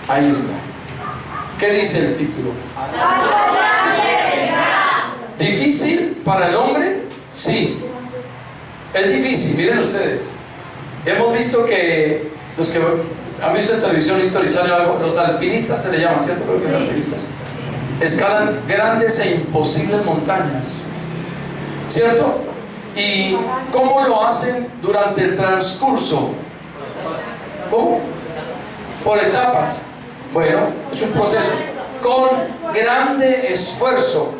Ahí está. ¿Qué dice el título? ¿Difícil para el hombre? Sí. Es difícil, miren ustedes. Hemos visto que los que han visto en televisión History Channel, los alpinistas se le llaman, ¿cierto? Creo que sí. Alpinistas escalan grandes e imposibles montañas, ¿cierto? ¿Y cómo lo hacen durante el transcurso? ¿Cómo? Por etapas. Bueno, es un proceso con grande esfuerzo.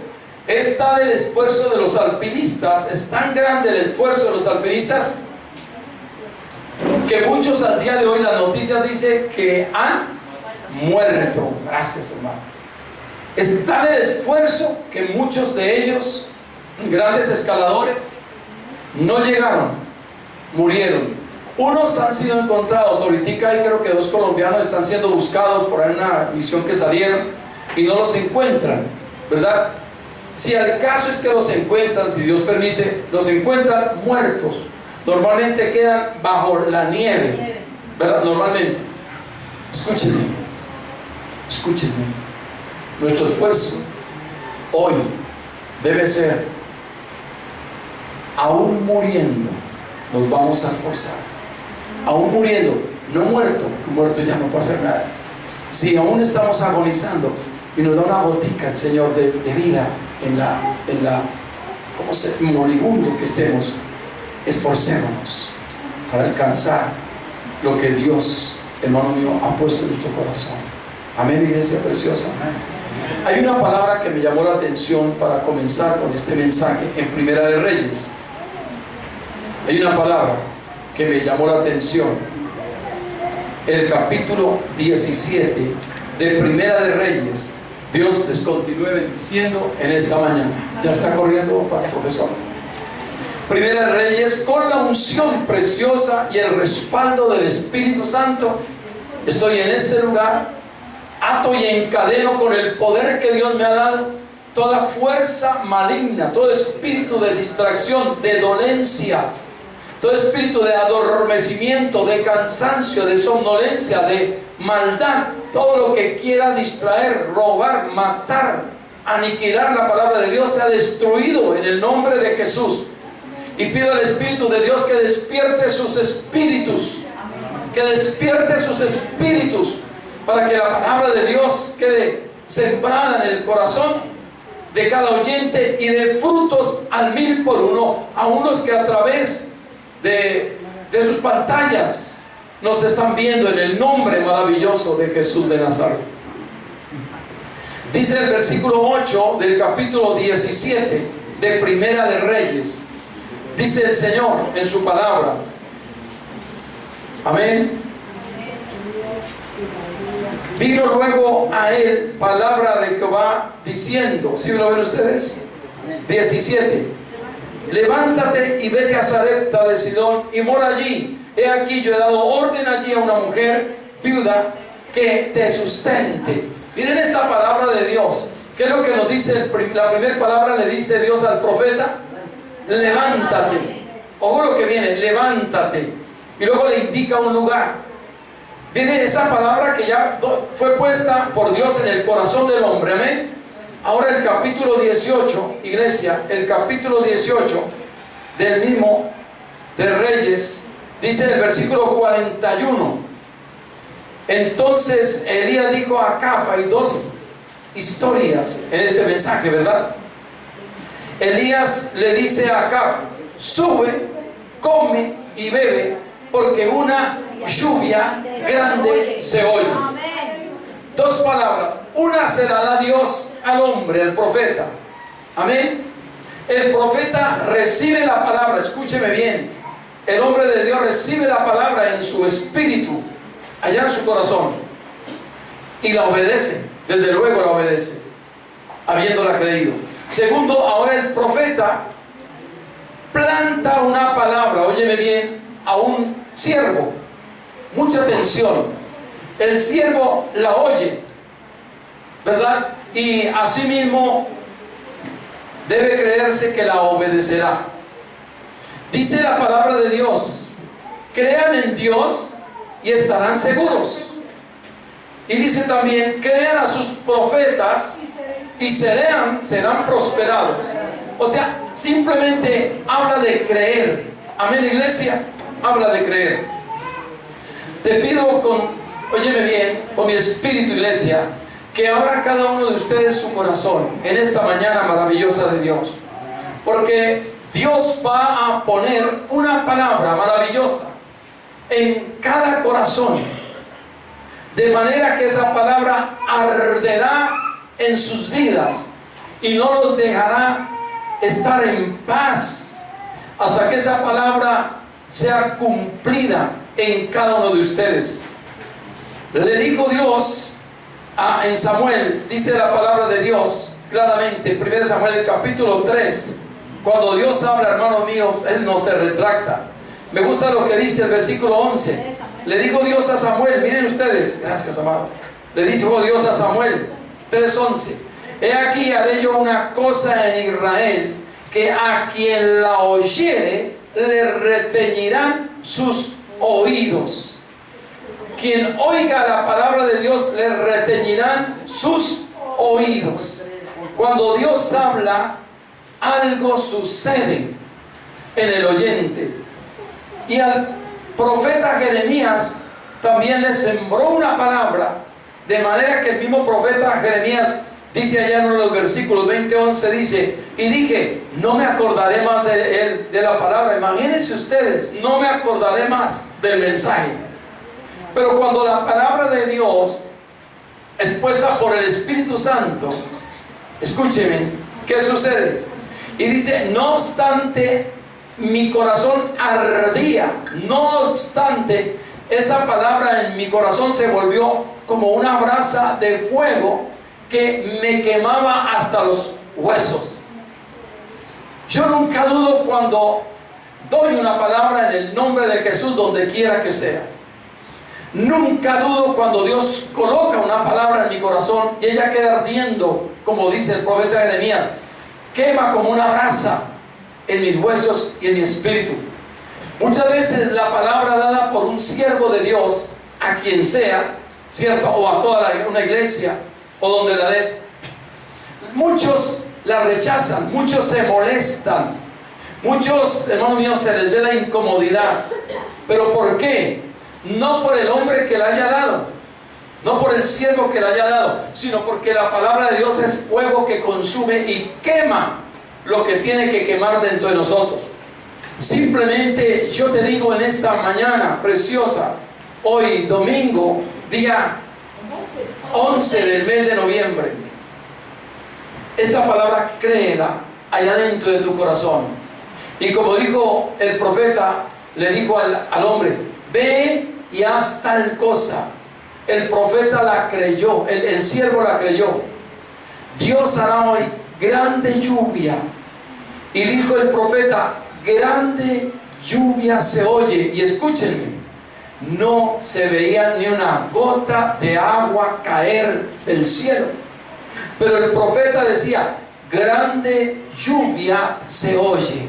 Es tal el esfuerzo de los alpinistas, es tan grande el esfuerzo de los alpinistas, que muchos al día de hoy las noticias dicen que han muerto. Gracias, hermano. Es tal el esfuerzo que muchos de ellos, grandes escaladores, no llegaron, murieron. Unos han sido encontrados. Ahorita hay creo que 2 colombianos están siendo buscados por ahí en una misión que salieron y no los encuentran, ¿verdad? Si el caso es que los encuentran, si Dios permite, los encuentran muertos. Normalmente quedan bajo la nieve, ¿verdad? Normalmente. Escúchenme. Nuestro esfuerzo hoy debe ser, aún muriendo, nos vamos a esforzar. Aún muriendo, no muerto, que muerto ya no puede hacer nada. Si aún estamos agonizando y nos da una gotica el Señor de vida en la ¿cómo se? Moribundo que estemos, esforcémonos para alcanzar lo que Dios, hermano mío, ha puesto en nuestro corazón. Amén, iglesia preciosa. Hay una palabra que me llamó la atención para comenzar con este mensaje en Primera de Reyes. Hay una palabra que me llamó la atención. El capítulo 17 de Primera de Reyes. Dios les continúe bendiciendo en esta mañana. Ya está corriendo para el profesor. Primera de Reyes, con la unción preciosa y el respaldo del Espíritu Santo, estoy en este lugar, ato y encadeno con el poder que Dios me ha dado toda fuerza maligna, todo espíritu de distracción, de dolencia, todo espíritu de adormecimiento, de cansancio, de somnolencia, de maldad, todo lo que quiera distraer, robar, matar, aniquilar la palabra de Dios, sea destruido en el nombre de Jesús. Y pido al Espíritu de Dios que despierte sus espíritus, para que la palabra de Dios quede sembrada en el corazón de cada oyente y de frutos al 1000 por 1 a unos que a través de sus pantallas nos están viendo, en el nombre maravilloso de Jesús de Nazaret. Dice el versículo 8 del capítulo 17 de Primera de Reyes, dice el Señor en su palabra, amén: vino luego a él palabra de Jehová diciendo, ¿sí lo ven ustedes? 17: levántate y vete a Sarepta de Sidón y mora allí. He aquí yo he dado orden allí a una mujer viuda que te sustente. Miren esta palabra de Dios. ¿Qué es lo que nos dice? La primera palabra le dice Dios al profeta: levántate. Ojo lo que viene, levántate. Y luego le indica un lugar. Viene esa palabra que ya fue puesta por Dios en el corazón del hombre. Amén. Ahora el capítulo 18, iglesia, el capítulo 18 del mismo de Reyes, dice en el versículo 41: entonces Elías dijo a Acab, hay 2 historias en este mensaje, ¿verdad? Elías le dice a Acab: sube, come y bebe, porque una lluvia grande se oye. 2 palabras. Una se la da Dios al hombre, al profeta. Amén. El profeta recibe la palabra, escúcheme bien. El hombre de Dios recibe la palabra en su espíritu, allá en su corazón, y la obedece. Desde luego la obedece, habiéndola creído. Segundo, ahora el profeta planta una palabra, óyeme bien, a un siervo. Mucha atención. El siervo la oye, ¿verdad? Y asimismo debe creerse que la obedecerá. Dice la palabra de Dios: crean en Dios y estarán seguros. Y dice también, crean a sus profetas y serán prosperados. O sea, simplemente habla de creer. Amén, iglesia, habla de creer. Te pido óyeme bien, con mi espíritu, iglesia, que abra cada uno de ustedes su corazón en esta mañana maravillosa de Dios. Porque Dios va a poner una palabra maravillosa en cada corazón, de manera que esa palabra arderá en sus vidas y no los dejará estar en paz hasta que esa palabra sea cumplida en cada uno de ustedes. Le dijo Dios en Samuel, dice la palabra de Dios claramente, 1 Samuel capítulo 3, cuando Dios habla, hermano mío, Él no se retracta. Me gusta lo que dice el versículo 11. Le dijo Dios a Samuel, miren ustedes, gracias amado, le dijo Dios a Samuel 3:11, he aquí haré yo una cosa en Israel, que a quien la oyere le retañirán sus oídos. Quien oiga la palabra de Dios le retañirán sus oídos. Cuando Dios habla, algo sucede en el oyente. Y al profeta Jeremías también le sembró una palabra, de manera que el mismo profeta Jeremías dice allá en uno de los versículos 20-11, dice, y dije, no me acordaré más de la palabra. Imagínense ustedes, no me acordaré más del mensaje. Pero cuando la palabra de Dios es puesta por el Espíritu Santo, escúcheme, ¿qué sucede? Y dice, no obstante, mi corazón ardía. No obstante, esa palabra en mi corazón se volvió como una brasa de fuego que me quemaba hasta los huesos. Yo nunca dudo cuando doy una palabra en el nombre de Jesús donde quiera que sea. Nunca dudo cuando Dios coloca una palabra en mi corazón y ella queda ardiendo, como dice el profeta Jeremías, quema como una brasa en mis huesos y en mi espíritu. Muchas veces la palabra dada por un siervo de Dios, a quien sea, ¿cierto? O a toda una iglesia, o donde la dé, muchos la rechazan, muchos se molestan, muchos, hermanos míos, se les ve la incomodidad. ¿Pero por qué? No por el hombre que la haya dado, no por el siervo que la haya dado, sino porque la palabra de Dios es fuego que consume y quema lo que tiene que quemar dentro de nosotros. Simplemente yo te digo en esta mañana preciosa, hoy domingo, día 11 del mes de noviembre, esta palabra créela allá dentro de tu corazón. Y como dijo el profeta, le dijo al hombre, ve y haz tal cosa. El profeta la creyó, el siervo la creyó. Dios hará hoy grande lluvia. Y dijo el profeta, grande lluvia se oye. Y escúchenme, no se veía ni una gota de agua caer del cielo. Pero el profeta decía, grande lluvia se oye.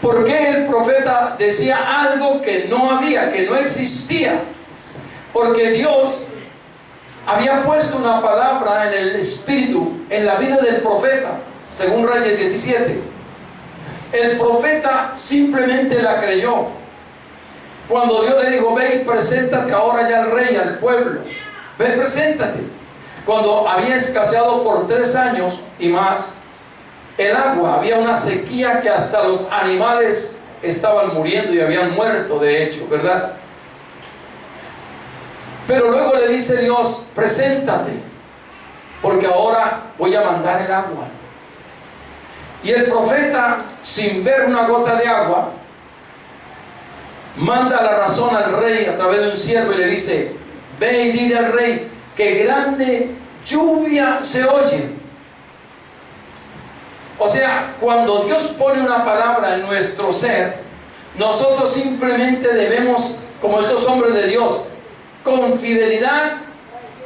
¿Por qué el profeta decía algo que no había, que no existía? Porque Dios había puesto una palabra en el espíritu, en la vida del profeta, según Reyes 17. El profeta simplemente la creyó. Cuando Dios le dijo, ve y preséntate ahora ya al rey, al pueblo. Ve, preséntate. Cuando había escaseado por 3 años y más el agua, había una sequía que hasta los animales estaban muriendo y habían muerto, de hecho, ¿verdad? Pero luego le dice Dios, preséntate, porque ahora voy a mandar el agua. Y el profeta, sin ver una gota de agua, manda la razón al rey a través de un siervo y le dice, ve y dile al rey que grande lluvia se oye. O sea, cuando Dios pone una palabra en nuestro ser, nosotros simplemente debemos, como estos hombres de Dios, con fidelidad,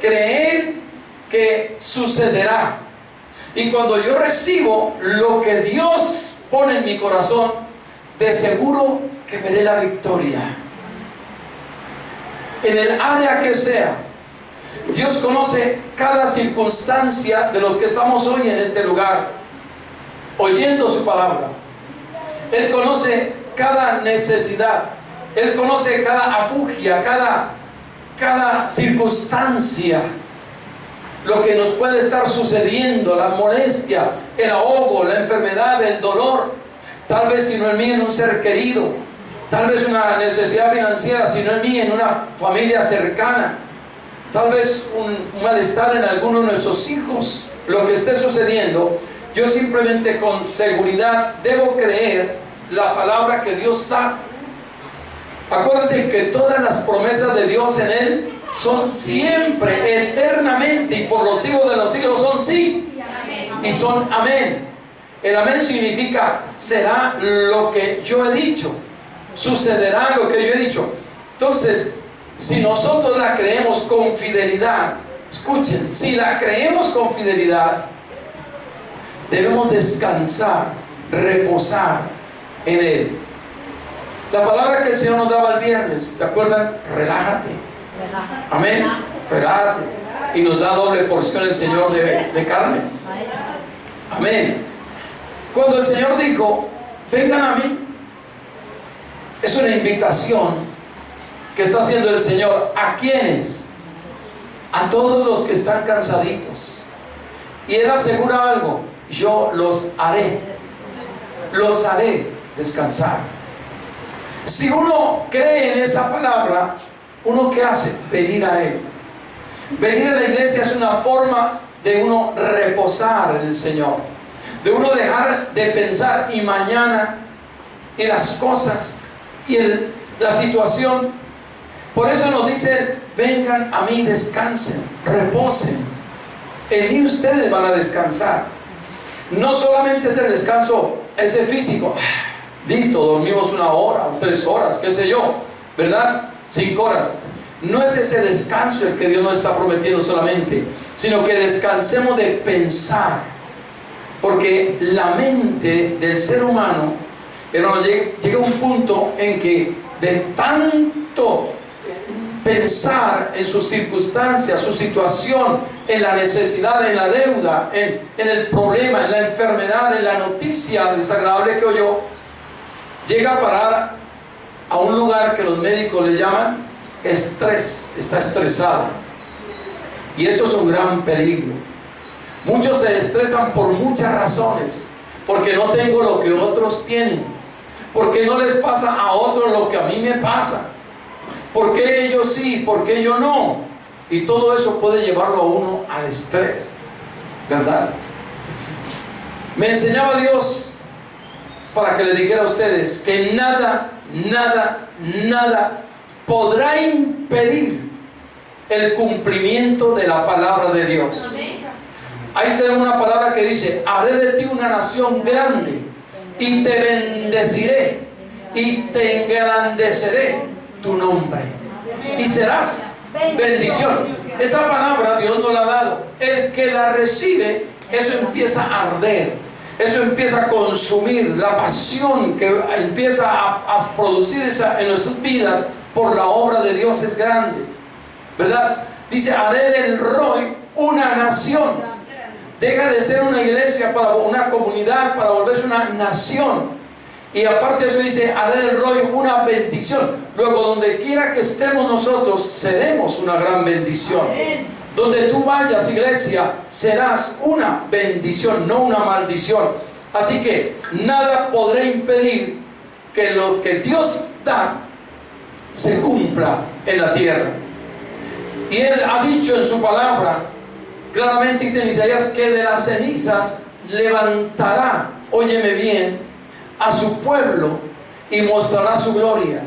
creer que sucederá. Y cuando yo recibo lo que Dios pone en mi corazón, de seguro que veré la victoria. En el área que sea, Dios conoce cada circunstancia de los que estamos hoy en este lugar, oyendo su palabra. Él conoce cada necesidad. Él conoce cada afugia, cada circunstancia, lo que nos puede estar sucediendo, la molestia, el ahogo, la enfermedad, el dolor. Tal vez si no en mí, en un ser querido. Tal vez una necesidad financiera, si no en mí, en una familia cercana. Tal vez un malestar en alguno de nuestros hijos. Lo que esté sucediendo, yo simplemente con seguridad debo creer la palabra que Dios da. Acuérdense que todas las promesas de Dios en Él son siempre, eternamente y por los siglos de los siglos son sí y son amén. El amén significa será lo que yo he dicho, sucederá lo que yo he dicho. Entonces, si nosotros la creemos con fidelidad, escuchen, si la creemos con fidelidad, debemos descansar, reposar en Él. La palabra que el Señor nos daba el viernes, ¿se acuerdan? Relájate. Amén. Relájate. Y nos da doble porción el Señor de carne. Amén. Cuando el Señor dijo, vengan a mí, es una invitación que está haciendo el Señor. ¿A quiénes? A todos los que están cansaditos. Y Él asegura algo, yo los haré descansar. Si uno cree en esa palabra, ¿uno qué hace? Venir a Él. Venir a la iglesia es una forma de uno reposar en el Señor, de uno dejar de pensar y mañana y las cosas y la situación. Por eso nos dice, vengan a mí, descansen, reposen. En mí ustedes van a descansar. No solamente es el descanso ese físico. Listo, dormimos 1 hora o 3 horas, qué sé yo, ¿verdad? 5 horas. No es ese descanso el que Dios nos está prometiendo solamente, sino que descansemos de pensar. Porque la mente del ser humano, llega a un punto en que de tanto pensar en sus circunstancias, su situación, en la necesidad, en la deuda, en el problema, en la enfermedad, en la noticia desagradable que oyó, llega a parar a un lugar que los médicos le llaman estrés. Está estresado. Y eso es un gran peligro. Muchos se estresan por muchas razones. Porque no tengo lo que otros tienen. Porque no les pasa a otros lo que a mí me pasa. Porque ellos sí, porque yo no. Y todo eso puede llevarlo a uno al estrés, ¿verdad? Me enseñaba Dios para que le dijera a ustedes que nada podrá impedir el cumplimiento de la palabra de Dios. Ahí tenemos una palabra que dice, haré de ti una nación grande y te bendeciré y te engrandeceré tu nombre y serás bendición. Esa palabra Dios nos la ha dado. El que la recibe, eso empieza a arder. Eso empieza a consumir la pasión que empieza a producirse en nuestras vidas por la obra de Dios es grande, ¿verdad? Dice, haré del Roy una nación. Deja de ser una iglesia para una comunidad, para volverse una nación. Y aparte de eso dice, haré del Roy una bendición. Luego, donde quiera que estemos nosotros, seremos una gran bendición. Donde tú vayas, iglesia, serás una bendición, no una maldición. Así que nada podrá impedir que lo que Dios da se cumpla en la tierra. Y Él ha dicho en su palabra, claramente dice en Isaías, que de las cenizas levantará, óyeme bien, a su pueblo y mostrará su gloria.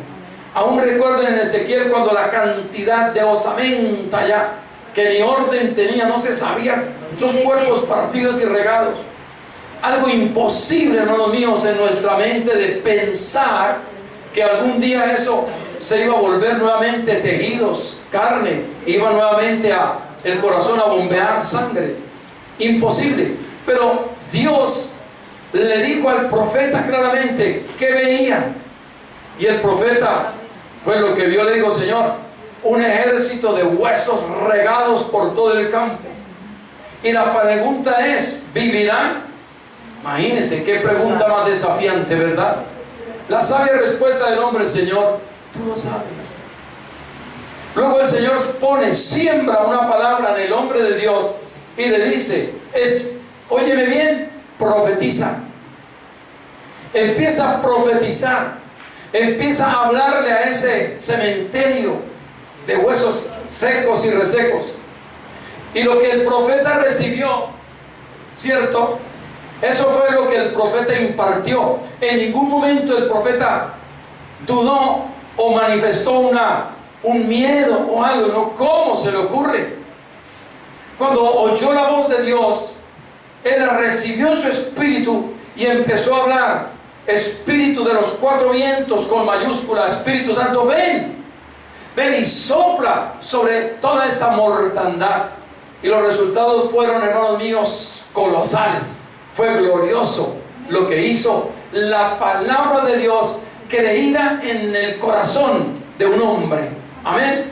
Aún recuerden en Ezequiel cuando la cantidad de osamenta ya, que ni orden tenía, no se sabía, sus cuerpos partidos y regados. Algo imposible, hermanos míos, en nuestra mente de pensar que algún día eso se iba a volver nuevamente tejidos, carne, iba nuevamente el corazón a bombear sangre. Imposible. Pero Dios le dijo al profeta claramente qué veía. Y el profeta, pues lo que vio, le dijo, Señor, un ejército de huesos regados por todo el campo. Y la pregunta es, ¿vivirán? Imagínense qué pregunta más desafiante, ¿verdad? La sabia respuesta del hombre: Señor, tú lo sabes. Luego el Señor siembra una palabra en el hombre de Dios y le dice, óyeme bien, profetiza. Empieza a profetizar, empieza a hablarle a ese cementerio de huesos secos y resecos. Y lo que el profeta recibió, ¿cierto? Eso fue lo que el profeta impartió. En ningún momento el profeta dudó o manifestó un miedo o algo, ¿no? ¿Cómo se le ocurre? Cuando oyó la voz de Dios, él la recibió en su espíritu y empezó a hablar. Espíritu de los cuatro vientos, con mayúscula, Espíritu Santo, ven y sopla sobre toda esta mortandad. Y los resultados fueron, hermanos míos, colosales. Fue glorioso lo que hizo la palabra de Dios, creída en el corazón de un hombre. Amén.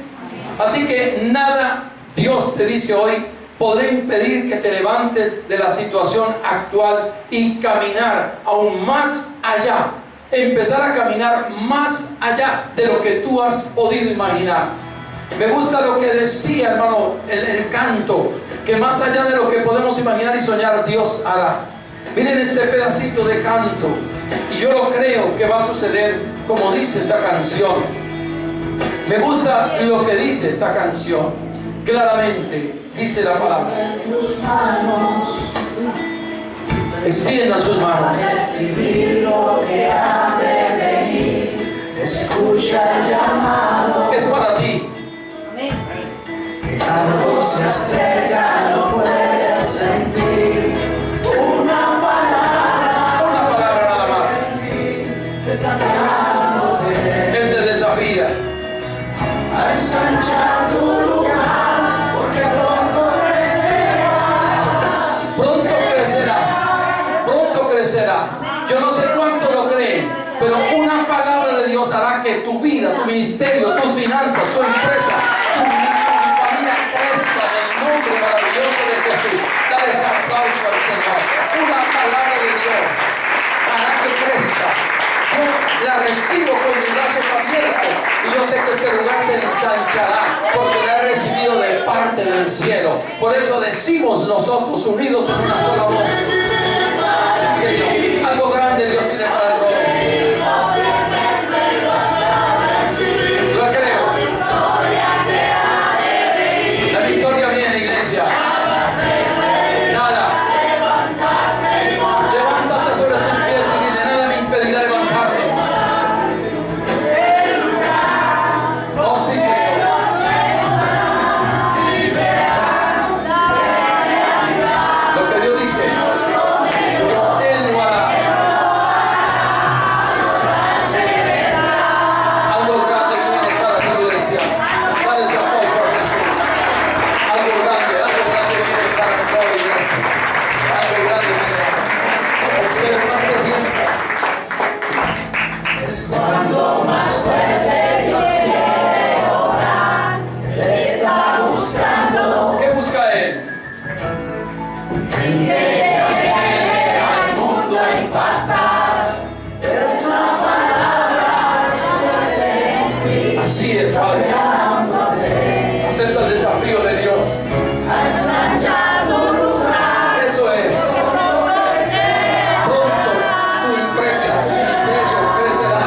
Así que nada, Dios te dice hoy, podrá impedir que te levantes de la situación actual y caminar aún más allá, empezar a caminar más allá de lo que tú has podido imaginar. Me gusta lo que decía, hermano, el canto, que más allá de lo que podemos imaginar y soñar, Dios hará. Miren este pedacito de canto, y yo lo creo que va a suceder como dice esta canción. Me gusta lo que dice esta canción, claramente. Dice la palabra: extiendan sus manos. Recibir lo que ha de venir. Escucha el llamado. Es para ti. Algo se acerca, lo puedes sentir. Una palabra nada más. Desafiándote. Él te desafía A ensanchar tu lugar, porque pronto crecerás. Yo no sé cuánto lo creen, pero una palabra de Dios hará que tu vida, tu ministerio, tus finanzas, tu empresa, tu familia crezca en el nombre maravilloso de Jesús. Dale ese aplauso al Señor. Una palabra de Dios hará que crezca. Yo la recibo con mis brazos abiertos y yo sé que este lugar se ensanchará porque la he recibido de parte del cielo. Por eso decimos nosotros, unidos en una sola voz: sí, Señor, algo grande Dios tiene para el hombre. Lo creo. La victoria viene, iglesia. Nada. Levántate sobre tus pies y dile: nada me impedirá levantarme. Oh, sí, Señor. Lo que Dios dice, Él lo hará. Algo grande viene para ti, iglesia. Dale ese aplauso a Jesús. Algo grande viene para toda iglesia. Algo grande viene. Observa bien. es cuando más fuerte Dios quiere orar. Él está buscando ¿Qué busca Él? que al mundo impactar. Es una palabra de Así es, Padre. Acepta el desafío de Dios. a ensanchar tu lugar. Eso es. Pronto tu empresa, tu ministerio crecerá.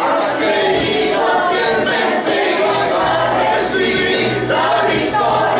Has creído fielmente y vas a recibir la victoria.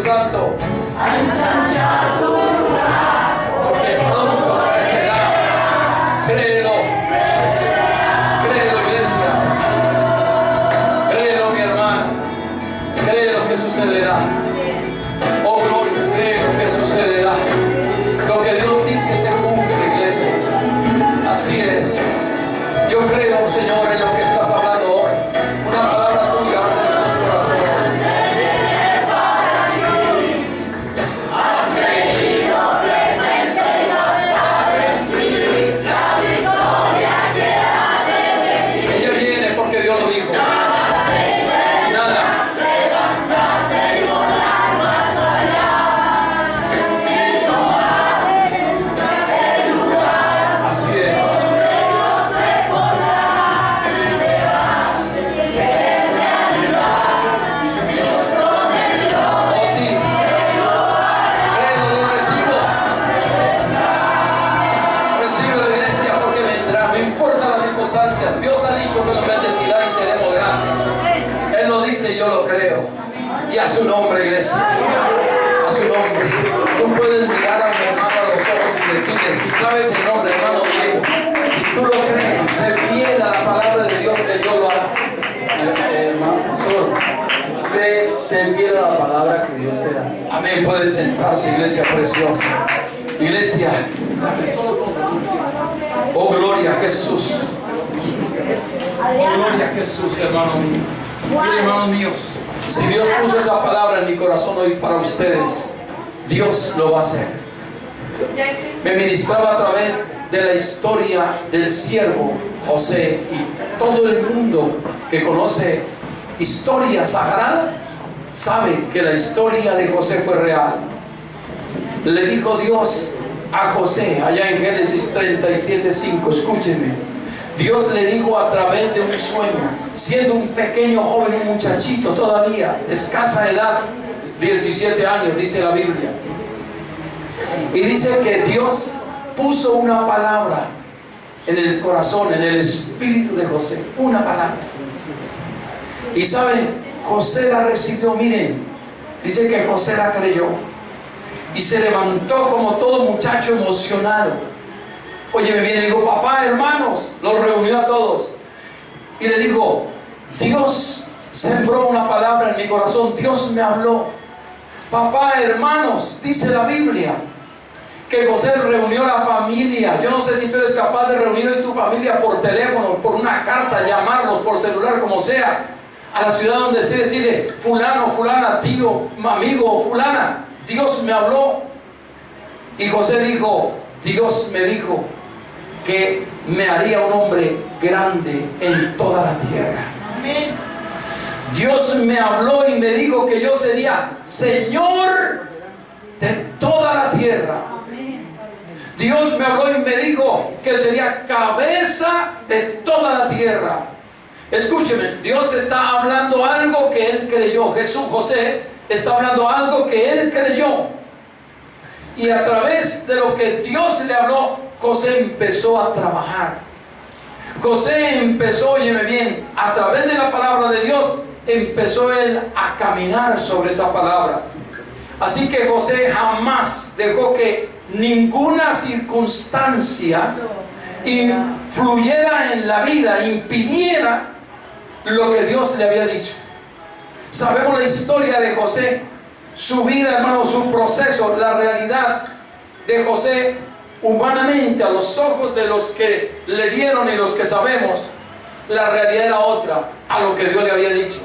Santo. a ensanchar tu lugar. Porque pronto crecerá. Créelo. Créelo, iglesia. Créelo, mi hermano. Créelo que sucederá. Oh, gloria, créelo que sucederá. Lo que Dios dice se cumple, iglesia. Así es. Yo creo, Señor, en lo que estás hablando hoy. Una palabra tuya abre nuestros corazones. Has creído firmemente y vas a recibir la victoria que ha de venir. Ella viene porque Dios lo dijo. Nada. Levantarte y volar más allá. Y tomar el lugar Así es. donde Dios te pondrá. Y verás que es realidad. Dios prometió. Oh, sí. Créelo, lo recibo. Recibe la iglesia porque vendrá. No importa las circunstancias. Dios ha dicho que nos bendecirá y seremos grandes. Él lo dice y yo lo creo. Y a su nombre, iglesia. A su nombre. Tú puedes mirar a mi hermano a los ojos y decirle, si sabes el nombre, hermano Diego, si tú lo crees, se fiela la palabra de Dios, que Dios lo hará. Hermano pastor, si usted se fiel a la palabra que Dios te da. Amén. Puede sentarse, iglesia preciosa. Iglesia. Oh, gloria a Jesús. Oh, gloria a Jesús, hermano mío. Mire, hermanos míos, si Dios puso esa palabra en mi corazón hoy para ustedes, Dios lo va a hacer. Me ministraba a través de la historia del siervo José, y todo el mundo que conoce historia sagrada sabe que la historia de José fue real. Le dijo Dios a José allá en Génesis 37:5, escúchenme. Dios le dijo a través de un sueño, siendo un pequeño joven, un muchachito todavía, de escasa edad, 17 años, dice la Biblia. Y dice que Dios puso una palabra en el corazón, en el espíritu de José, una palabra. Y saben, José la recibió, miren, dice que José la creyó y se levantó como todo muchacho emocionado. Oye, me viene y digo, papá, hermanos, los reunió a todos y le dijo, Dios sembró una palabra en mi corazón, Dios me habló. Papá, hermanos, dice la Biblia que José reunió a la familia. Yo no sé si tú eres capaz de reunir a tu familia por teléfono, por una carta, llamarlos por celular, como sea, a la ciudad donde esté, decirle, fulano, fulana, tío, amigo, fulana, Dios me habló. Y José dijo, Dios me dijo que me haría un hombre grande en toda la tierra. Amén. Dios me habló y me dijo que yo sería Señor de toda la tierra. Dios me habló y me dijo que sería cabeza de toda la tierra. Escúcheme, Dios está hablando algo que él creyó. José está hablando algo que él creyó. Y a través de lo que Dios le habló, José empezó a trabajar. José empezó, óyeme bien, a través de la palabra de Dios, empezó él a caminar sobre esa palabra. Así que José jamás dejó que ninguna circunstancia influyera en la vida, impidiera lo que Dios le había dicho. Sabemos la historia de José, su vida, hermano, su proceso, la realidad de José humanamente, a los ojos de los que le vieron y los que sabemos, la realidad era otra a lo que Dios le había dicho.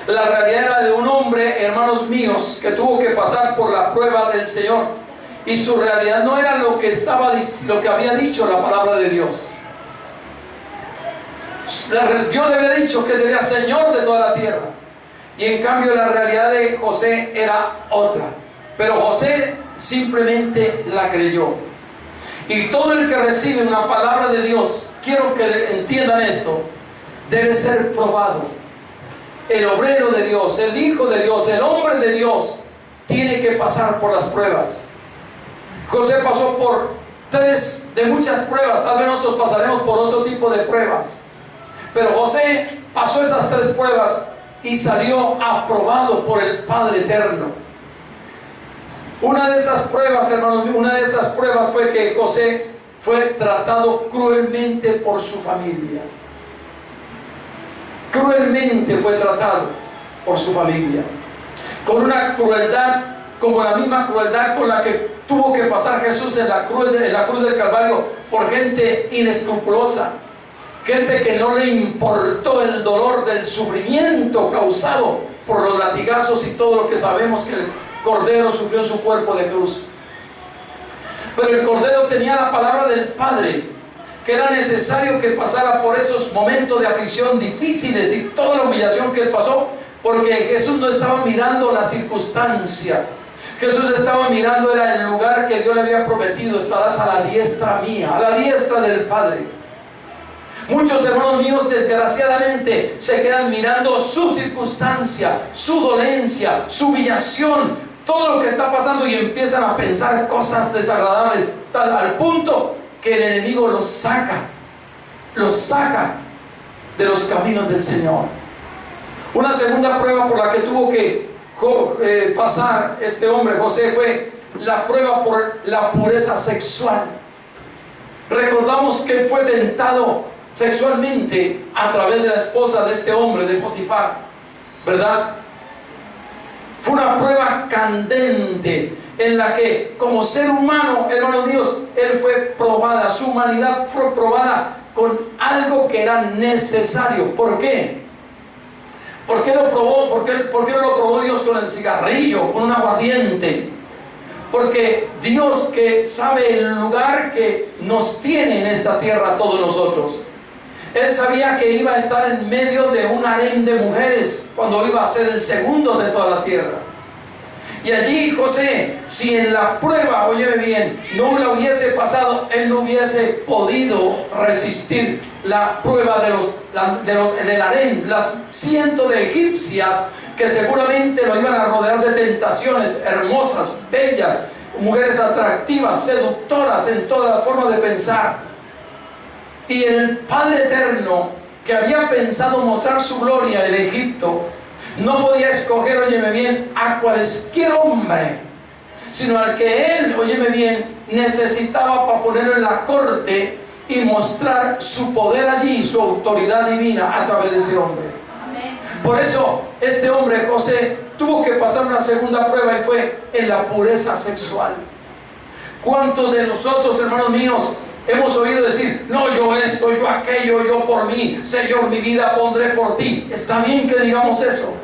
La realidad era de un hombre, hermanos míos, que tuvo que pasar por la prueba del Señor, y su realidad no era lo que había dicho la palabra de Dios. Dios le había dicho que sería Señor de toda la tierra, y en cambio la realidad de José era otra. Pero José simplemente la creyó. Y todo el que recibe una palabra de Dios, quiero que entiendan esto, debe ser probado. El obrero de Dios, el hijo de Dios, el hombre de Dios, tiene que pasar por las pruebas. José pasó por 3 de muchas pruebas, tal vez nosotros pasaremos por otro tipo de pruebas, pero José pasó esas 3 pruebas y salió aprobado por el Padre Eterno. Una de esas pruebas, hermanos, fue que José fue tratado cruelmente por su familia. Cruelmente fue tratado por su familia, con una crueldad como la misma crueldad con la que tuvo que pasar Jesús en la cruz del Calvario por gente inescrupulosa, gente que no le importó el dolor del sufrimiento causado por los latigazos y todo lo que sabemos que el Cordero sufrió en su cuerpo de cruz. Pero el Cordero tenía la palabra del Padre, que era necesario que pasara por esos momentos de aflicción difíciles y toda la humillación que él pasó, porque Jesús no estaba mirando la circunstancia. Jesús estaba mirando, era el lugar que Dios le había prometido: estarás a la diestra mía, a la diestra del Padre. Muchos hermanos míos, desgraciadamente, se quedan mirando su circunstancia, su dolencia, su humillación, todo lo que está pasando, y empiezan a pensar cosas desagradables, al punto que el enemigo los saca de los caminos del Señor. Una segunda prueba por la que tuvo que pasar este hombre, José, fue la prueba por la pureza sexual. Recordamos que fue tentado sexualmente a través de la esposa de este hombre, de Potifar, ¿verdad? Fue una prueba candente en la que, como ser humano, hermanos míos, él fue probada, su humanidad fue probada con algo que era necesario. ¿Por qué? ¿Por qué lo probó? ¿Por qué no lo probó Dios con el cigarrillo, con un aguardiente? Porque Dios, que sabe el lugar que nos tiene en esta tierra a todos nosotros, Él sabía que iba a estar en medio de un harén de mujeres cuando iba a ser el segundo de toda la tierra. Y allí José, si en la prueba, óyeme bien, no la hubiese pasado, él no hubiese podido resistir la prueba del harén, las cientos de egipcias que seguramente lo iban a rodear de tentaciones hermosas, bellas, mujeres atractivas, seductoras en toda la forma de pensar. Y el Padre Eterno, que había pensado mostrar su gloria en Egipto, no podía escoger, óyeme bien, a cualquier hombre, sino al que él, óyeme bien, necesitaba para ponerlo en la corte y mostrar su poder allí, su autoridad divina a través de ese hombre. Amén. Por eso este hombre, José, tuvo que pasar una segunda prueba, y fue en la pureza sexual. ¿Cuántos de nosotros, hermanos míos, hemos oído decir: no, yo esto, yo aquello, yo por mí, Señor, mi vida pondré por ti? Está bien que digamos eso,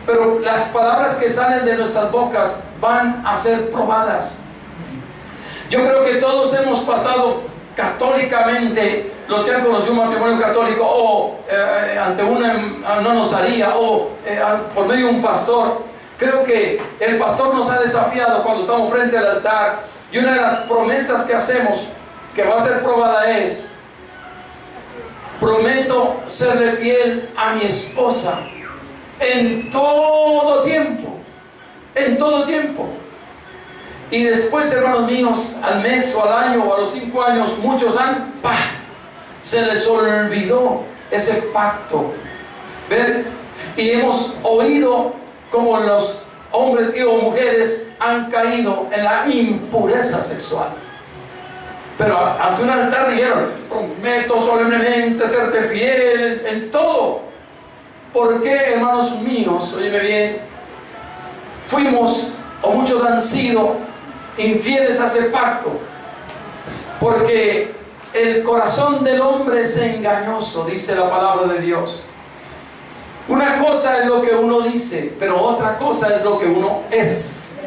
pero las palabras que salen de nuestras bocas van a ser probadas. Yo creo que todos hemos pasado católicamente, los que han conocido un matrimonio católico, o ante una notaría, o por medio de un pastor. Creo que el pastor nos ha desafiado cuando estamos frente al altar, y una de las promesas que hacemos, que va a ser probada, es: prometo serle fiel a mi esposa en todo tiempo, en todo tiempo. Y después, hermanos míos, al mes o al año o a los 5 años, muchos se les olvidó ese pacto. ¿Ven? Y hemos oído como los hombres o mujeres han caído en la impureza sexual. Pero ante un altar dijeron: prometo solemnemente serte fiel en todo. ¿Por qué, hermanos míos? Óyeme bien, fuimos, o muchos han sido infieles a ese pacto? Porque el corazón del hombre es engañoso, dice la palabra de Dios. Una cosa es lo que uno dice, pero otra cosa es lo que uno es.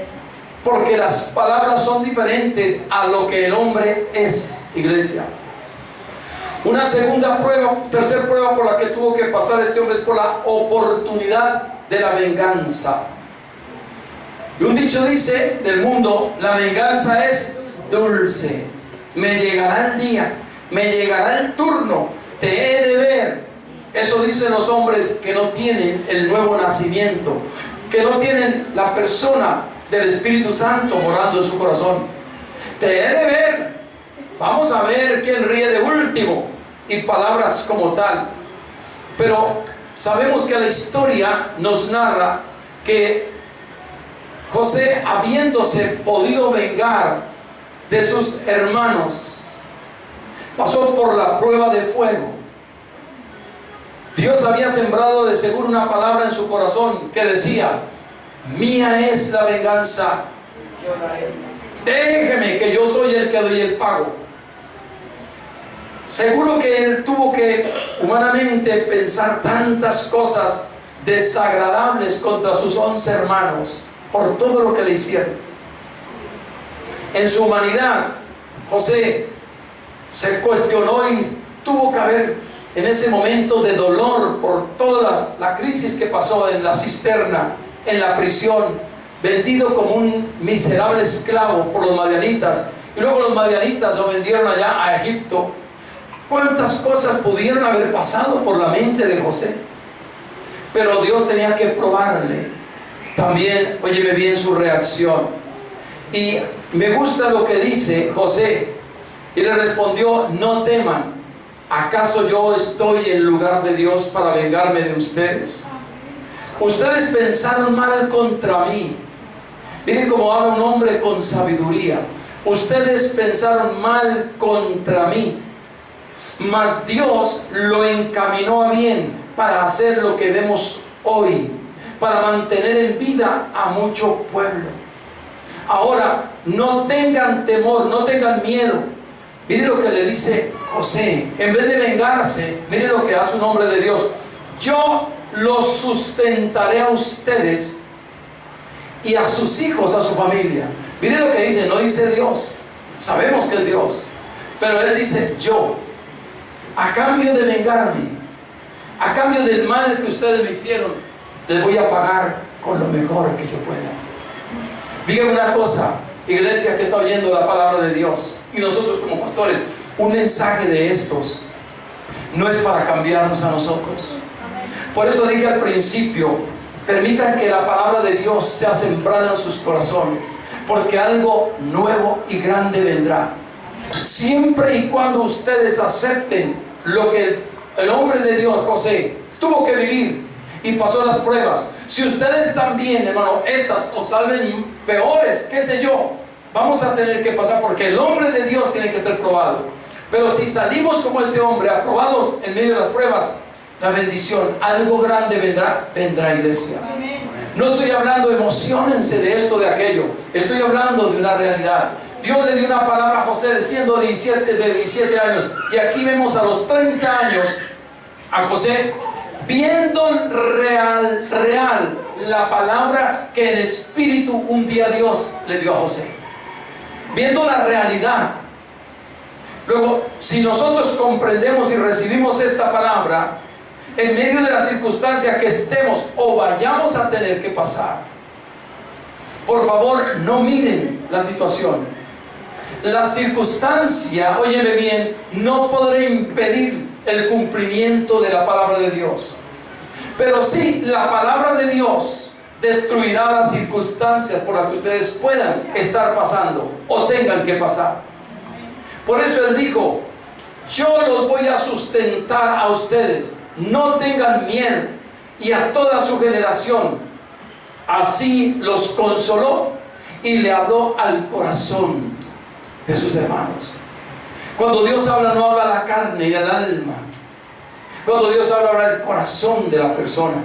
Porque las palabras son diferentes a lo que el hombre es, iglesia. Una segunda prueba, tercera prueba por la que tuvo que pasar este hombre es por la oportunidad de la venganza. Y un dicho dice del mundo: la venganza es dulce. Me llegará el día, me llegará el turno, te he de ver. Eso dicen los hombres que no tienen el nuevo nacimiento, que no tienen la persona del Espíritu Santo morando en su corazón. Te he de ver, vamos a ver quién ríe de último, y palabras como tal. Pero sabemos que la historia nos narra que José, habiéndose podido vengar de sus hermanos, pasó por la prueba de fuego. Dios había sembrado de seguro una palabra en su corazón que decía: mía es la venganza, déjeme que yo soy el que doy el pago. Seguro que él tuvo que humanamente pensar tantas cosas desagradables contra sus 11 hermanos por todo lo que le hicieron. En su humanidad, José se cuestionó y tuvo que haber en ese momento de dolor por toda la crisis que pasó en la cisterna, en la prisión, vendido como un miserable esclavo por los madianitas, y luego los madianitas lo vendieron allá a Egipto. ¿Cuántas cosas pudieron haber pasado por la mente de José? Pero Dios tenía que probarle también, óyeme bien, su reacción. Y me gusta lo que dice José, y le respondió: no teman, ¿acaso yo estoy en lugar de Dios para vengarme de ustedes? Ustedes pensaron mal contra mí. Miren cómo habla un hombre con sabiduría. Ustedes pensaron mal contra mí, mas Dios lo encaminó a bien para hacer lo que vemos hoy, para mantener en vida a mucho pueblo. Ahora, no tengan temor, no tengan miedo. Miren lo que le dice José. En vez de vengarse, miren lo que hace un hombre de Dios: yo los sustentaré a ustedes y a sus hijos, a su familia. Miren lo que dice, no dice Dios. Sabemos que es Dios, pero él dice: yo, a cambio de vengarme, a cambio del mal que ustedes me hicieron, les voy a pagar con lo mejor que yo pueda. Dígame una cosa, iglesia que está oyendo la palabra de Dios, y nosotros como pastores, un mensaje de estos no es para cambiarnos a nosotros. Por eso dije al principio: permitan que la palabra de Dios sea sembrada en sus corazones, porque algo nuevo y grande vendrá. Siempre y cuando ustedes acepten lo que el hombre de Dios, José, tuvo que vivir y pasó las pruebas. Si ustedes también, hermano, estas o tal vez peores, qué sé yo, vamos a tener que pasar, porque el hombre de Dios tiene que ser probado. Pero si salimos como este hombre, aprobados en medio de las pruebas, la bendición, algo grande vendrá, iglesia. No estoy hablando, emociónense de esto, de aquello. Estoy hablando de una realidad. Dios le dio una palabra a José siendo de 17 años. Y aquí vemos a los 30 años a José viendo real la palabra que en espíritu un día Dios le dio a José. Viendo la realidad. Luego, si nosotros comprendemos y recibimos esta palabra, en medio de la circunstancia que estemos o vayamos a tener que pasar, por favor, no miren la situación. La circunstancia, óyeme bien, no podrá impedir el cumplimiento de la palabra de Dios. Pero sí, la palabra de Dios destruirá las circunstancias por las que ustedes puedan estar pasando o tengan que pasar. Por eso Él dijo: yo los voy a sustentar a ustedes, no tengan miedo. Y a toda su generación así los consoló y le habló al corazón de sus hermanos. Cuando Dios habla, no habla a la carne y al alma. Cuando Dios habla, habla al corazón de la persona.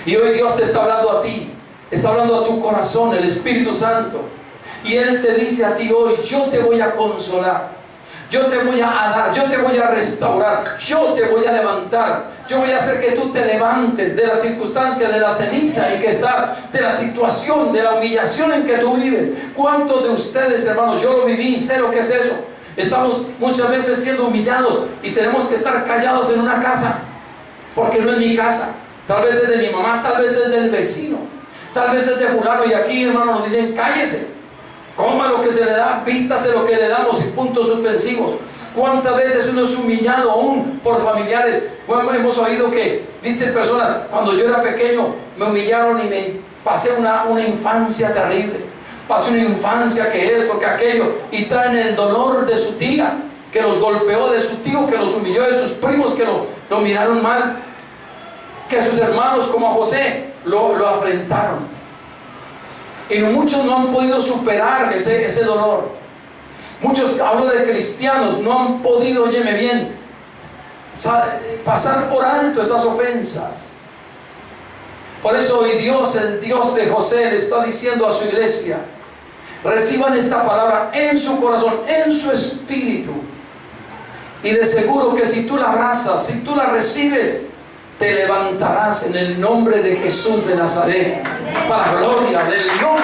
Y hoy Dios te está hablando a ti, está hablando a tu corazón, el Espíritu Santo. Y Él te dice a ti hoy: yo te voy a consolar, yo te voy a dar, yo te voy a restaurar, yo te voy a levantar, yo voy a hacer que tú te levantes de la circunstancia, de la ceniza en que estás, de la situación, de la humillación en que tú vives. ¿Cuántos de ustedes, hermanos, yo lo viví y sé lo que es eso? Estamos muchas veces siendo humillados y tenemos que estar callados en una casa, porque no es mi casa. Tal vez es de mi mamá, tal vez es del vecino, tal vez es de fulano, y aquí, hermano, nos dicen: cállese, coma lo que se le da, vístase lo que le damos, y puntos suspensivos. ¿Cuántas veces uno es humillado aún por familiares? Bueno, hemos oído que dicen personas: cuando yo era pequeño me humillaron y me pasé una infancia terrible, pasé una infancia que esto, que aquello, y traen el dolor de su tía que los golpeó, de su tío que los humilló, de sus primos que lo miraron mal. que sus hermanos como a José lo afrentaron. Y muchos no han podido superar ese dolor. Muchos, hablo de cristianos, no han podido, óyeme bien, pasar por alto esas ofensas. Por eso hoy Dios, el Dios de José, le está diciendo a su iglesia: reciban esta palabra en su corazón, en su espíritu. Y de seguro que si tú la abrazas, si tú la recibes, te levantarás en el nombre de Jesús de Nazaret, para gloria del nombre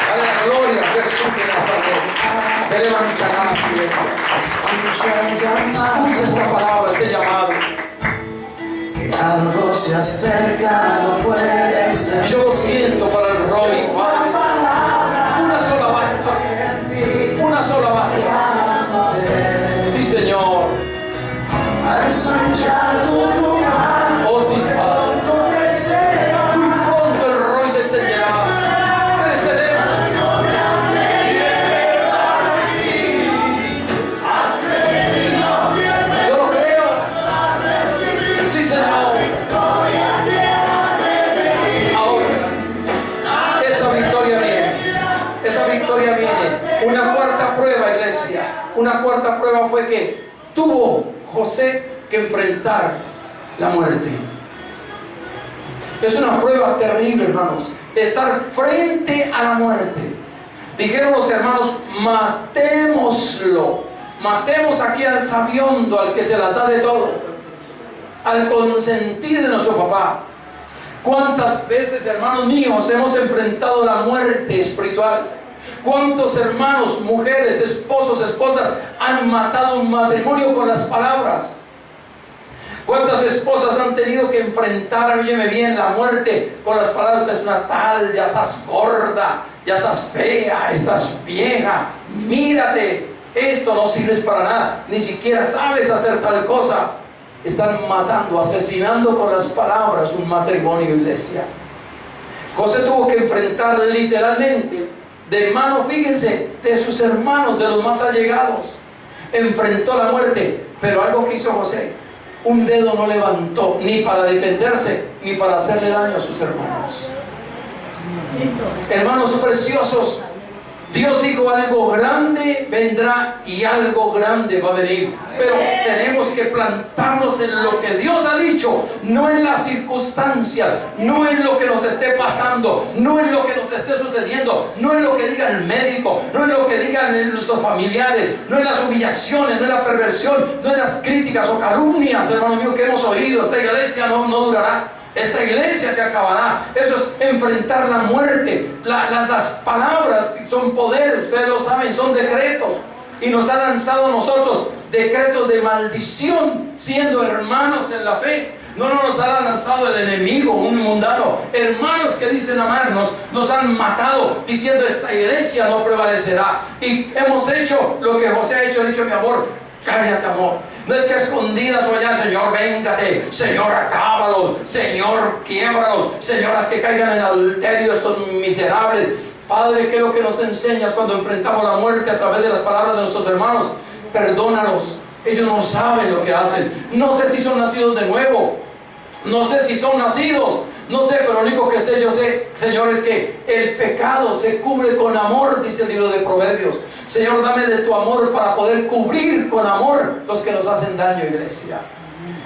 de la gloria a Jesús de Nazaret. Te levantarás, iglesia. Escucha esta palabra, este llamado. Algo se acerca, no puede ser. Yo lo siento para el Roy, Padre. Una sola basta. Una sola basta. Sí, Señor. Al ensanchar tu lugar, Oh, sí, Padre. Muy pronto el Roy se extenderá. Creceremos. Yo lo creo. Sí, Señor. Ahora, esa victoria viene. Una cuarta prueba, iglesia. Una cuarta prueba fue que tuvo José que enfrentar la muerte. Es una prueba terrible, hermanos. Estar frente a la muerte. Dijeron los hermanos: matémoslo. Matemos aquí al sabiondo, al que se las da de todo, al consentido de nuestro papá. ¿Cuántas veces, hermanos míos, hemos enfrentado la muerte espiritual? ¿Cuántos hermanos, mujeres, esposos, esposas han matado un matrimonio con las palabras? ¿Cuántas esposas han tenido que enfrentar, óyeme bien, la muerte con las palabras? Estás una tal, ya estás gorda, ya estás fea, estás vieja, mírate, esto no sirves para nada, ni siquiera sabes hacer tal cosa. Están matando, asesinando con las palabras un matrimonio, iglesia. José tuvo que enfrentar literalmente, de mano, fíjense, de sus hermanos, de los más allegados. Enfrentó la muerte, pero algo que hizo José: un dedo no levantó, ni para defenderse, ni para hacerle daño a sus hermanos. Hermanos preciosos, Dios dijo: algo grande vendrá y algo grande va a venir. Pero tenemos que plantarnos en lo que Dios ha dicho, no en las circunstancias, no en lo que nos esté pasando, no en lo que nos esté sucediendo, no en lo que diga el médico, no en lo que digan nuestros familiares, no en las humillaciones, no en la perversión, no en las críticas o calumnias, hermano mío, que hemos oído. Esta iglesia no durará. Esta iglesia se acabará. Eso es enfrentar la muerte. Las palabras son poder, ustedes lo saben, son decretos. Y nos ha lanzado a nosotros decretos de maldición, siendo hermanos en la fe. No nos ha lanzado el enemigo, un mundano. Hermanos que dicen amarnos, nos han matado diciendo: esta iglesia no prevalecerá. Y hemos hecho lo que José ha hecho. Ha dicho: mi amor, cállate, amor. No es que a escondidas o allá: Señor, véngate, Señor, acábalos, Señor, quiébralos, señoras, que caigan en adulterio estos miserables. Padre, ¿qué es lo que nos enseñas cuando enfrentamos la muerte a través de las palabras de nuestros hermanos? Perdónalos, ellos no saben lo que hacen. No sé si son nacidos de nuevo, no sé si son nacidos, no sé, pero lo único que sé, yo sé, Señor, es que el pecado se cubre con amor, dice el libro de Proverbios. Señor, dame de tu amor para poder cubrir con amor los que nos hacen daño, iglesia.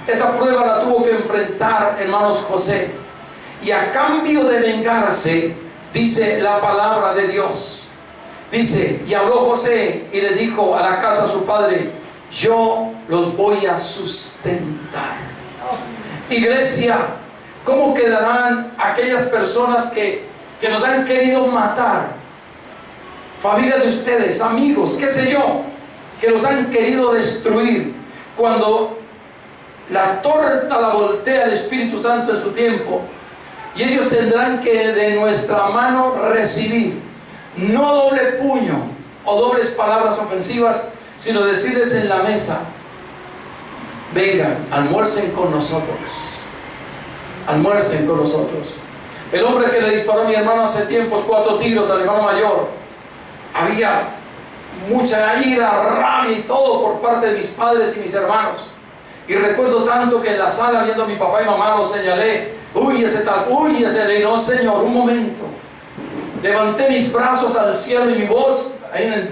Esa prueba la tuvo que enfrentar, hermanos, José. Y a cambio de vengarse, dice la palabra de Dios. Dice: y habló José y le dijo a la casa a su padre: yo los voy a sustentar. Iglesia, ¿cómo quedarán aquellas personas que nos han querido matar? Familia de ustedes, amigos, qué sé yo, que los han querido destruir. Cuando la torta la voltea el Espíritu Santo en su tiempo, y ellos tendrán que de nuestra mano recibir, no doble puño o dobles palabras ofensivas, sino decirles en la mesa: vengan, almuercen con nosotros. Almuercen con nosotros. El hombre que le disparó a mi hermano hace tiempos 4 tiros al hermano mayor, había mucha ira, rabia y todo por parte de mis padres y mis hermanos. Y recuerdo tanto que en la sala, viendo a mi papá y mamá, lo señalé. Uy, ese tal, uy, ese. No, Señor, un momento. Levanté mis brazos al cielo y mi voz ahí en el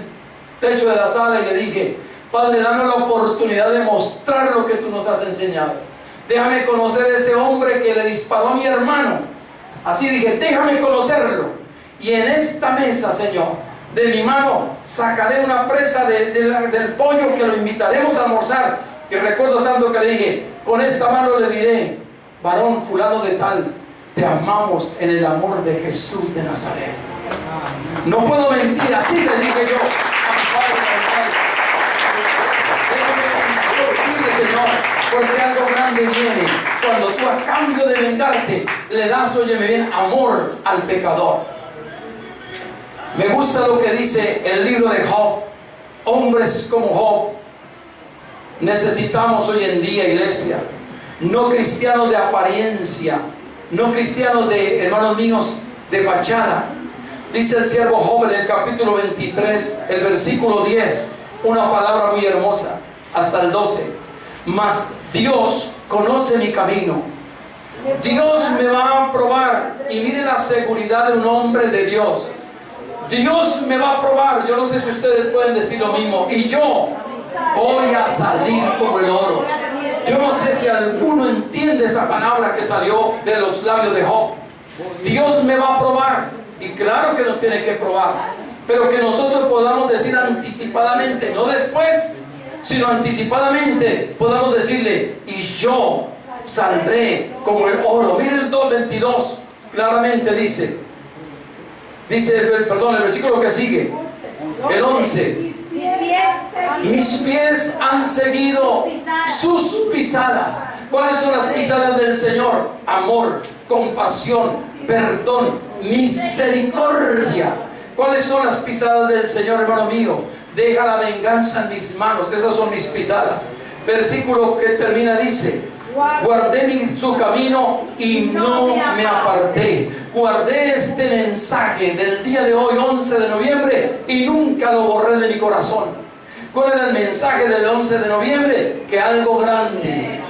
techo de la sala y le dije: Padre, dame la oportunidad de mostrar lo que tú nos has enseñado. Déjame conocer a ese hombre que le disparó a mi hermano. Así dije, déjame conocerlo. Y en esta mesa, Señor, de mi mano sacaré una presa del pollo que lo invitaremos a almorzar. Y recuerdo tanto que le dije: con esta mano le diré: varón fulano de tal, te amamos en el amor de Jesús de Nazaret. No puedo mentir, así le dije yo a mi padre. Déjame decirle, Señor, porque algo grande viene cuando tú, a cambio de vengarte, le das, óyeme bien, amor al pecador. Me gusta lo que dice el libro de Job. Hombres como Job necesitamos hoy en día, iglesia. No cristianos de apariencia, no cristianos de, hermanos míos, de fachada. Dice el siervo Job en el capítulo 23, el versículo 10, una palabra muy hermosa, hasta el 12. Mas Dios conoce mi camino. Dios me va a probar. Y mire la seguridad de un hombre de Dios. Dios me va a probar. Yo no sé si ustedes pueden decir lo mismo. Y yo voy a salir como el oro. Yo no sé si alguno entiende esa palabra que salió de los labios de Job. Dios me va a probar. Y claro que nos tiene que probar. Pero que nosotros podamos decir anticipadamente, no después, sino anticipadamente, podamos decirle: y yo saldré como el oro. Miren el 2:22, claramente dice, el versículo que sigue, el 11. Mis pies han seguido sus pisadas. ¿Cuáles son las pisadas del Señor? Amor, compasión, perdón, misericordia. ¿Cuáles son las pisadas del Señor, hermano mío? Deja la venganza en mis manos. Esas son mis pisadas. Versículo que termina dice: guardé su camino y no me aparté. Guardé este mensaje del día de hoy, 11 de noviembre, y nunca lo borré de mi corazón. ¿Cuál era el mensaje del 11 de noviembre? Que algo grande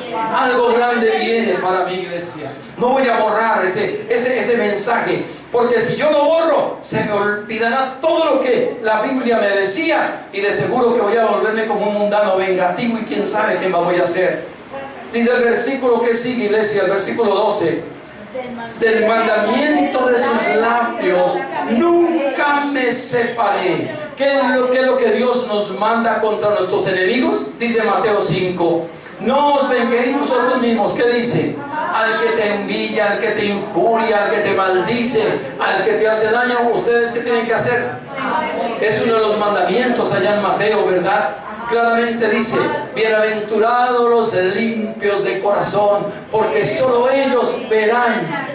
viene para mi iglesia. No voy a borrar ese mensaje, porque si yo lo borro, se me olvidará todo lo que la Biblia me decía, y de seguro que voy a volverme como un mundano vengativo, y quién sabe qué más voy a hacer. Dice el versículo que sigue, iglesia, el versículo 12: del mandamiento de sus labios nunca me separé. ¿Qué es lo que Dios nos manda contra nuestros enemigos? Dice Mateo 5: no os venguéis vosotros mismos. ¿Qué dice? Al que te envidia, al que te injuria, al que te maldice, al que te hace daño, ¿ustedes qué tienen que hacer? Es uno de los mandamientos allá en Mateo, ¿verdad? Claramente dice: bienaventurados los limpios de corazón, porque solo ellos verán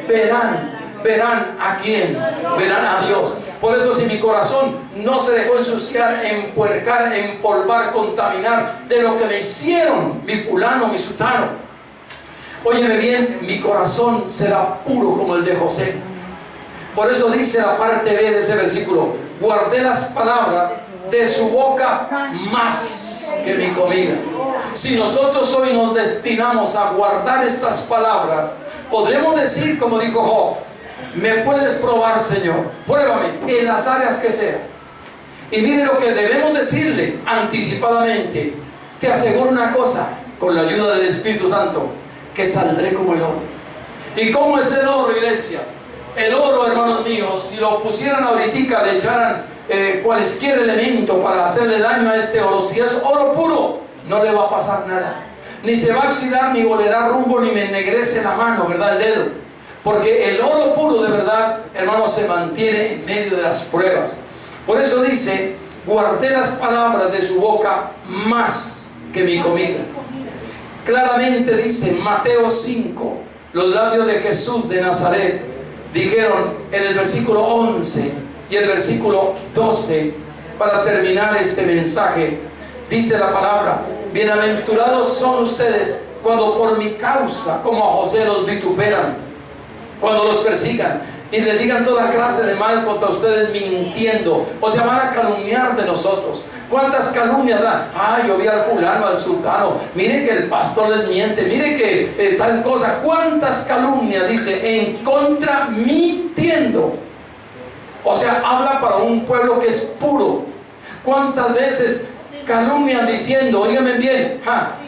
a quién, verán a Dios. Por eso, si mi corazón no se dejó ensuciar, empuercar, empolvar, contaminar de lo que me hicieron mi fulano, mi sutano, óyeme bien, mi corazón será puro como el de José. Por eso dice la parte B de ese versículo: guardé las palabras de su boca más que mi comida. Si nosotros hoy nos destinamos a guardar estas palabras, podremos decir, como dijo Job: me puedes probar, Señor, pruébame en las áreas que sea. Y mire lo que debemos decirle anticipadamente: te aseguro una cosa, con la ayuda del Espíritu Santo, que saldré como el oro. ¿Y cómo es el oro, iglesia? El oro, hermanos míos, si lo pusieran ahorita, le echaran cualquier elemento para hacerle daño a este oro, si es oro puro, no le va a pasar nada. Ni se va a oxidar, ni olerá rumbo, ni me ennegrece la mano, ¿verdad? El dedo. Porque el oro puro, de verdad, hermanos, se mantiene en medio de las pruebas. Por eso dice: guardé las palabras de su boca más que mi comida. Claramente dice Mateo 5, los labios de Jesús de Nazaret dijeron en el versículo 11 y el versículo 12, para terminar este mensaje, dice la palabra: bienaventurados son ustedes cuando por mi causa, como a José, los vituperan, cuando los persigan y le digan toda clase de mal contra ustedes mintiendo, o se van a calumniar de nosotros. ¿Cuántas calumnias dan? Ah, yo vi al fulano, al sultano, mire que el pastor les miente, mire que tal cosa. ¿Cuántas calumnias dice en contra mintiendo? O sea, habla para un pueblo que es puro. ¿Cuántas veces calumnian diciendo, óigame bien,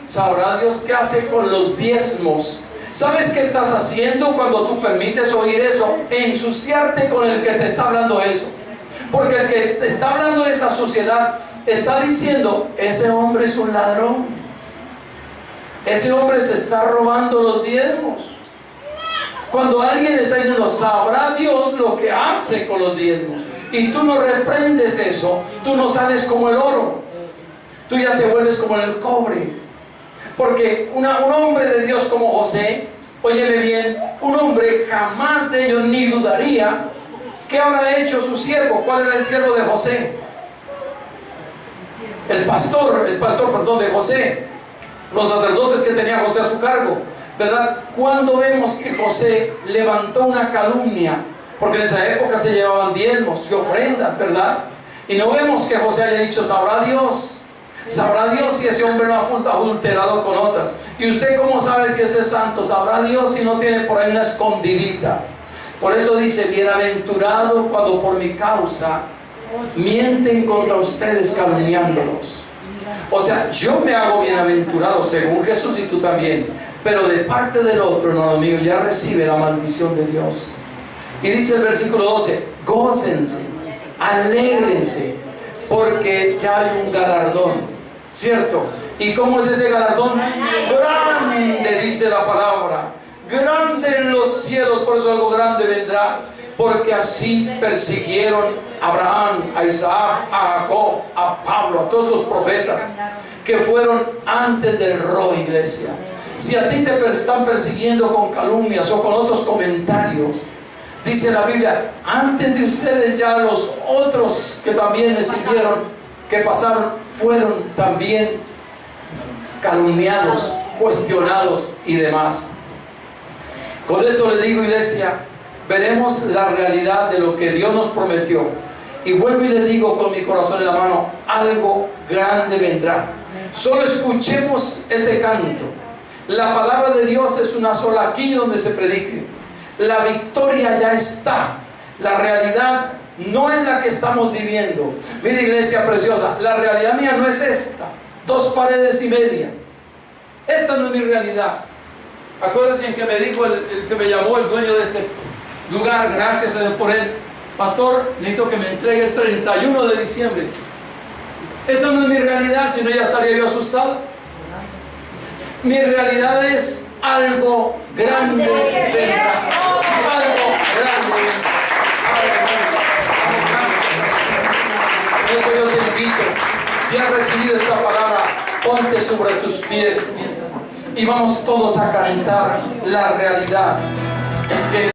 sabrá Dios qué hace con los diezmos? ¿Sabes qué estás haciendo cuando tú permites oír eso? Ensuciarte con el que te está hablando eso. Porque el que te está hablando de esa suciedad está diciendo, ese hombre es un ladrón, ese hombre se está robando los diezmos. Cuando alguien está diciendo, sabrá Dios lo que hace con los diezmos, y tú no reprendes eso, tú no sales como el oro, tú ya te vuelves como el cobre. Porque un hombre de Dios como José, óyeme bien, un hombre jamás de ellos ni dudaría. ¿Qué habrá hecho su siervo? ¿Cuál era el siervo de José? El pastor de José. Los sacerdotes que tenía José a su cargo, ¿verdad? Cuando vemos que José levantó una calumnia, porque en esa época se llevaban diezmos y ofrendas, ¿verdad? Y no vemos que José haya dicho, sabrá Dios si ese hombre no ha adulterado con otras. ¿Y usted cómo sabe si ese es santo? Sabrá Dios si no tiene por ahí una escondidita. Por eso dice, bienaventurado cuando por mi causa mienten contra ustedes calumniándolos. O sea, yo me hago bienaventurado según Jesús y tú también, pero de parte del otro, hermano mío, ya recibe la maldición de Dios. Y dice el versículo 12, gócense, alégrense, porque ya hay un galardón, ¿cierto? ¿Y cómo es ese galardón? Grande, dice la palabra, grande en los cielos, por eso algo grande vendrá, porque así persiguieron a Abraham, a Isaac, a Jacob, a Pablo, a todos los profetas que fueron antes del Ro, iglesia. Si a ti te están persiguiendo con calumnias o con otros comentarios, dice la Biblia, antes de ustedes ya los otros que también les siguieron, que pasaron, fueron también calumniados, cuestionados y demás. Con esto les digo, iglesia, veremos la realidad de lo que Dios nos prometió. Y vuelvo y les digo con mi corazón en la mano, algo grande vendrá. Solo escuchemos este canto. La palabra de Dios es una sola aquí donde se predique. La victoria ya está. La realidad no es la que estamos viviendo. Mira, iglesia preciosa, la realidad mía no es esta, 2 paredes y media. Esta no es mi realidad. Acuérdense en que me dijo el que me llamó, el dueño de este lugar, gracias a Dios por él, pastor, necesito que me entregue el 31 de diciembre. Esa no es mi realidad, si no ya estaría yo asustado. Mi realidad es algo grande vendrá. Algo grande. Por eso yo te invito, si has recibido esta palabra, ponte sobre tus pies y vamos todos a cantar la realidad que